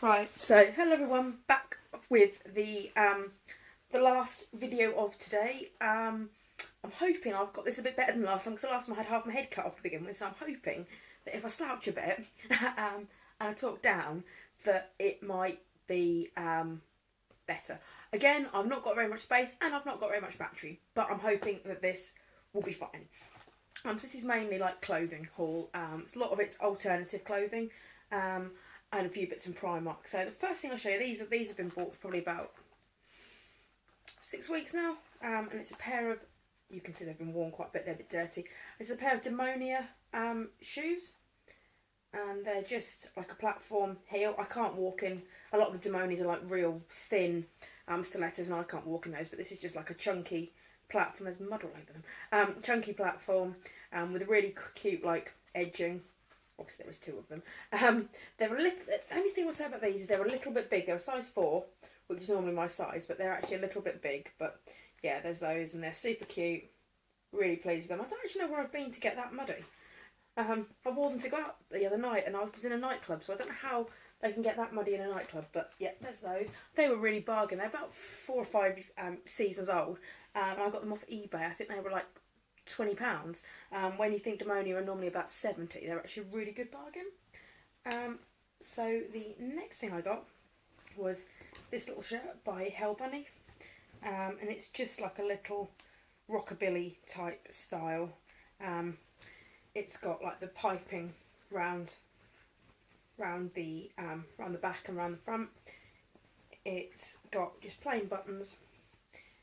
Right, so hello everyone, back with the last video of today. I'm hoping I've got this a bit better than last time, because the last time I had half my head cut off to begin with, so I'm hoping that if I slouch a bit and I talk down, that it might be better. Again, I've not got very much space and I've not got very much battery, but I'm hoping that this will be fine. So this is mainly like clothing haul. A lot of it's alternative clothing. And a few bits in Primark. So the first thing I'll show you, these have been bought for probably about 6 weeks now. And it's a pair of, you can see they've been worn quite a bit, they're a bit dirty. It's a pair of Demonia shoes. And they're just like a platform heel. I can't walk in, a lot of the Demonias are like real thin stilettos and I can't walk in those. But this is just like a chunky platform, there's mud all over them. Chunky platform with a really cute like edging. Obviously there is two of them. They're a little, the only thing I'll say about these is they're a little bit big. They're a size 4, which is normally my size, but they're actually a little bit big. But yeah, there's those and they're super cute. Really pleased with them. I don't actually know where I've been to get that muddy. I wore them to go out the other night and I was in a nightclub, so I don't know how they can get that muddy in a nightclub. But yeah, there's those. They were really bargain. They're about 4 or 5 seasons old. And I got them off eBay. I think they were like £20. When you think Demonia are normally about 70, they're actually a really good bargain. So the next thing I got was this little shirt by Hell Bunny, and it's just like a little rockabilly type style. It's got like the piping round the back and round the front. It's got just plain buttons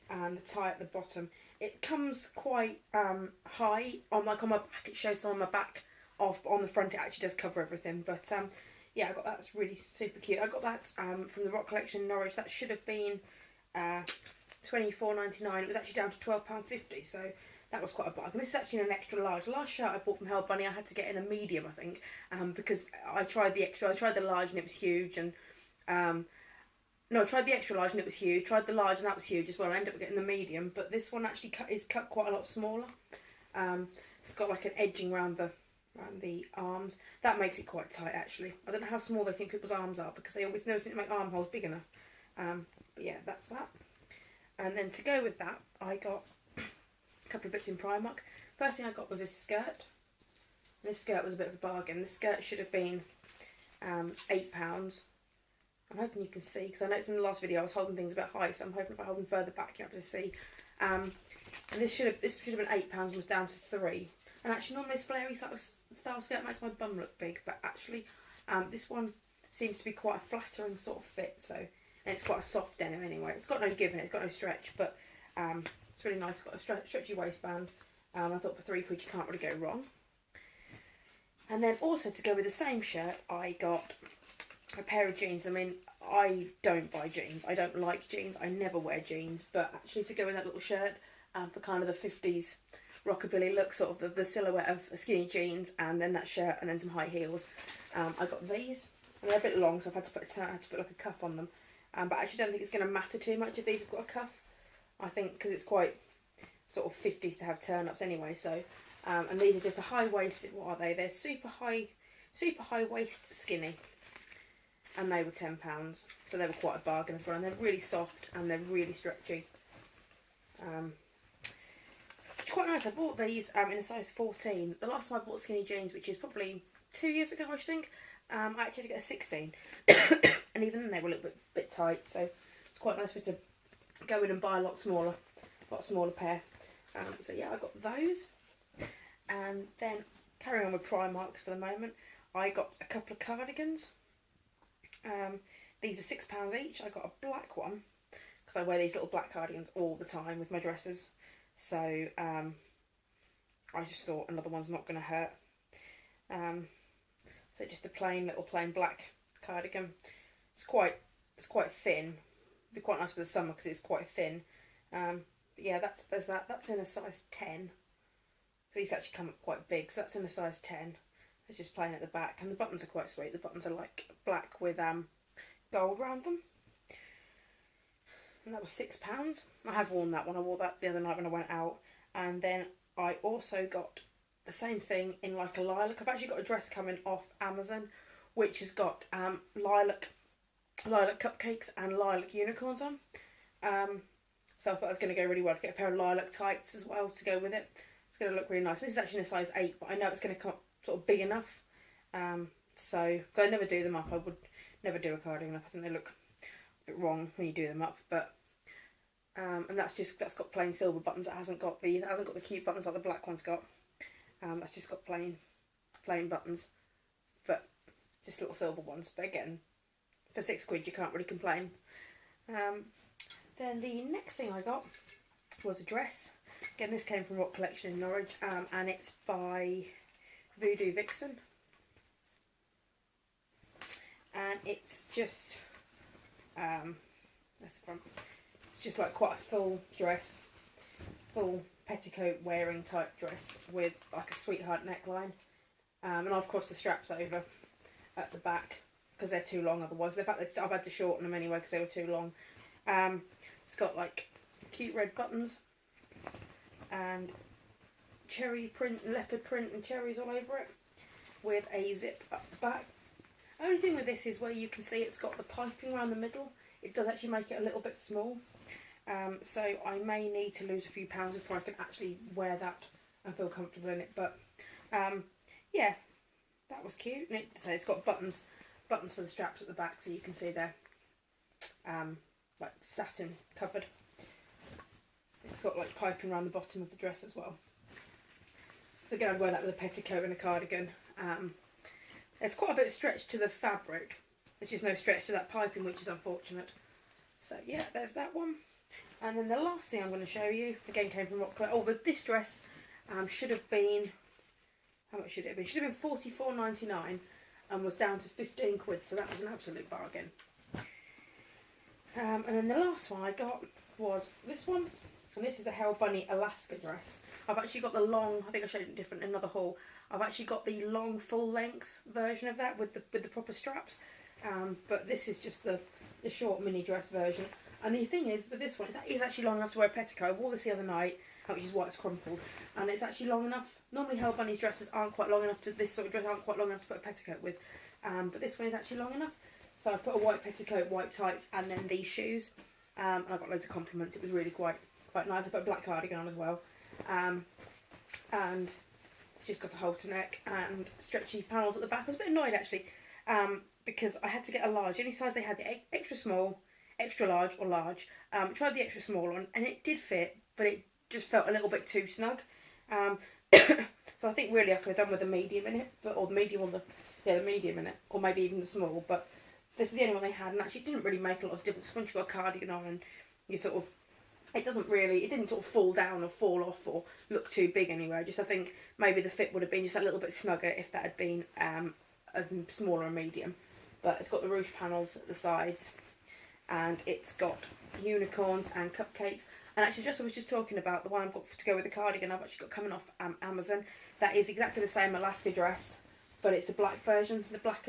and a tie at the bottom. It comes quite high on my back. It shows some on my back off, but on the front it actually does cover everything. But yeah, I got that. It's really super cute. I got that from the Rock Collection in Norwich. That should have been £24.99. It was actually down to £12.50. So that was quite a bargain. This is actually an extra large. The last shirt I bought from Hell Bunny, I had to get in a medium, I think, because I tried the extra. I tried the large and it was huge, and no, I tried the extra large and it was huge. Tried the large and that was huge as well. I ended up getting the medium, but this one actually is cut quite a lot smaller. It's got like an edging around the arms. That makes it quite tight actually. I don't know how small they think people's arms are, because they always never seem to make armholes big enough. But yeah, that's that. And then to go with that, I got a couple of bits in Primark. First thing I got was this skirt. This skirt was a bit of a bargain. This skirt should have been £8. I'm hoping you can see, because I noticed in the last video I was holding things a bit high, so I'm hoping if I hold them further back you'll be able to see. And this should have been £8 and was down to 3. And actually normally this flary sort of style skirt makes my bum look big, but actually this one seems to be quite a flattering sort of fit, so, and it's quite a soft denim anyway. It's got no give in it, it's got no stretch, but it's really nice. It's got a stretchy waistband. I thought for £3 you can't really go wrong. And then also to go with the same shirt, I got a pair of jeans. I mean, I don't buy jeans. I don't like jeans. I never wear jeans. But actually to go with that little shirt for kind of the 50s rockabilly look, sort of the silhouette of skinny jeans and then that shirt and then some high heels. I got these. And they're a bit long, so I had to put like a cuff on them. But I actually don't think it's going to matter too much if these have got a cuff. I think because it's quite sort of 50s to have turn-ups anyway. So, and these are just a high-waisted, what are they? They're super high waist skinny. And they were £10, so they were quite a bargain as well. And they're really soft and they're really stretchy. It's quite nice. I bought these in a size 14. The last time I bought skinny jeans, which is probably 2 years ago, I think, I actually had to get a 16. And even then they were a little bit tight, so it's quite nice for me to go in and buy a lot smaller pair. So yeah, I got those. And then carrying on with Primark for the moment, I got a couple of cardigans. These are £6 each. I got a black one because I wear these little black cardigans all the time with my dresses, so I just thought another one's not going to hurt. So just a plain black cardigan. It's quite thin. It'd be quite nice for the summer because it's quite thin. But yeah, there's that. That's in a size 10. These actually come up quite big, so that's in a size 10. It's just plain at the back, and the buttons are quite sweet. The buttons are like black with gold around them. And that was £6. I have worn that one. I wore that the other night when I went out. And then I also got the same thing in like a lilac. I've actually got a dress coming off Amazon, which has got lilac lilac cupcakes and lilac unicorns on. So I thought it was going to go really well to get a pair of lilac tights as well to go with it. It's going to look really nice. This is actually in a size 8, but I know it's going to come up sort of big enough. So, because I never do them up, I would never do a cardigan up. I think they look a bit wrong when you do them up. But and that's got plain silver buttons. It hasn't got the cute buttons like the black one's got. That's just got plain buttons, but just little silver ones. But again, for £6 you can't really complain. Then the next thing I got was a dress. Again, this came from Rock Collection in Norwich, and it's by Voodoo Vixen. And it's just, that's the front. It's just like quite a full dress, full petticoat wearing type dress with like a sweetheart neckline. And I've crossed the straps over at the back because they're too long otherwise. In fact, I've had to shorten them anyway because they were too long. It's got like cute red buttons and cherry print, leopard print and cherries all over it with a zip up the back. Only thing with this is where you can see it's got the piping around the middle. It does actually make it a little bit small. So I may need to lose a few pounds before I can actually wear that and feel comfortable in it. But yeah, that was cute. And it's got buttons for the straps at the back, so you can see they're like satin covered. It's got like piping around the bottom of the dress as well. So again, I'd wear that with a petticoat and a cardigan. There's quite a bit of stretch to the fabric. There's just no stretch to that piping, which is unfortunate. So yeah, there's that one. And then the last thing I'm going to show you, again came from Rock Collection. Oh, but this dress should have been, how much should it have been? Should have been £44.99 and was down to £15, so that was an absolute bargain. And then the last one I got was this one, and this is the Hell Bunny Alaska dress. I've actually got the long, I think I showed it different in another haul. I've actually got the long full length version of that with the proper straps, but this is just the short mini dress version. And the thing is, with this one, it's actually long enough to wear a petticoat. I wore this the other night, which is why it's crumpled, and it's actually long enough. Normally Hell Bunny's dresses aren't quite long enough to, this sort of dress aren't quite long enough to put a petticoat with, but this one is actually long enough. So I put a white petticoat, white tights, and then these shoes, and I got loads of compliments. It was really quite nice. I put a black cardigan on as well, and it's just got a halter neck and stretchy panels at the back. I was a bit annoyed actually, because I had to get a large. The only size they had, the extra small, extra large or large. I tried the extra small one and it did fit, but it just felt a little bit too snug. So I think really I could have done with the medium in it, or the medium on the medium in it, or maybe even the small. But this is the only one they had, and actually it didn't really make a lot of difference once you've got a cardigan on and you sort of, it didn't sort of fall down or fall off or look too big anywhere. I think maybe the fit would have been just a little bit snugger if that had been a smaller or medium. But it's got the ruche panels at the sides, and it's got unicorns and cupcakes. And actually, I was just talking about the one I've got to go with the cardigan I've actually got coming off Amazon. That is exactly the same Alaska dress, but it's a black version, the black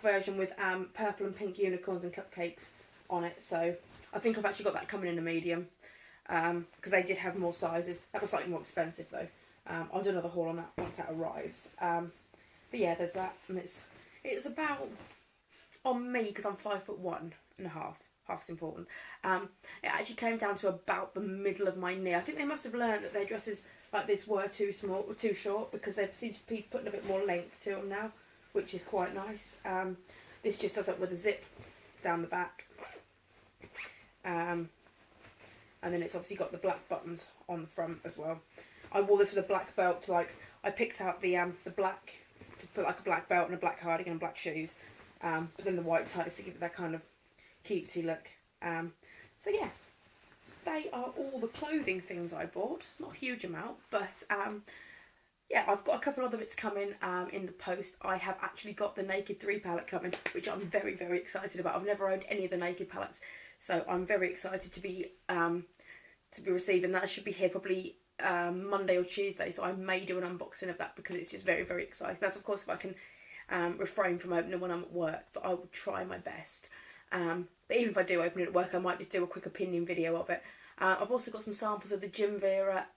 version with purple and pink unicorns and cupcakes on it. So I think I've actually got that coming in a medium, because they did have more sizes. That was slightly more expensive though. I'll do another haul on that once that arrives. But yeah, there's that, and it's about, on me, because I'm 5'1.5", half's important, it actually came down to about the middle of my knee. I think they must have learned that their dresses like this were too small or too short, because they seem to be putting a bit more length to them now, which is quite nice. This just does it with a zip down the back, and then it's obviously got the black buttons on the front as well. I wore this with a black belt to, like, I picked out the black to put like a black belt and a black cardigan and black shoes, but then the white tights to give it that kind of cutesy look. So yeah, they are all the clothing things I bought. It's not a huge amount, but yeah, I've got a couple other bits coming in the post. I have actually got the Naked 3 palette coming, which I'm very, very excited about. I've never owned any of the Naked palettes, so I'm very excited to be receiving that. It should be here probably Monday or Tuesday, so I may do an unboxing of that because it's just very, very exciting. That's of course if I can refrain from opening when I'm at work, but I will try my best. But even if I do open it at work, I might just do a quick opinion video of it. I've also got some samples of the Jim Vera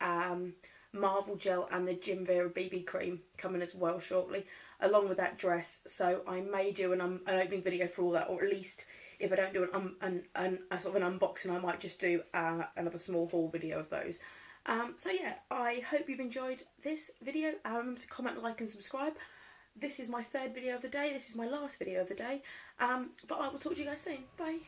Marvel Gel and the Jim Vera BB Cream coming as well shortly. along with that dress. So I may do an opening video for all that, or at least if I don't do a sort of an unboxing, I might just do another small haul video of those. So yeah, I hope you've enjoyed this video. Remember to comment, like and subscribe. This is my third video of the day. This is my last video of the day. But I will talk to you guys soon. Bye.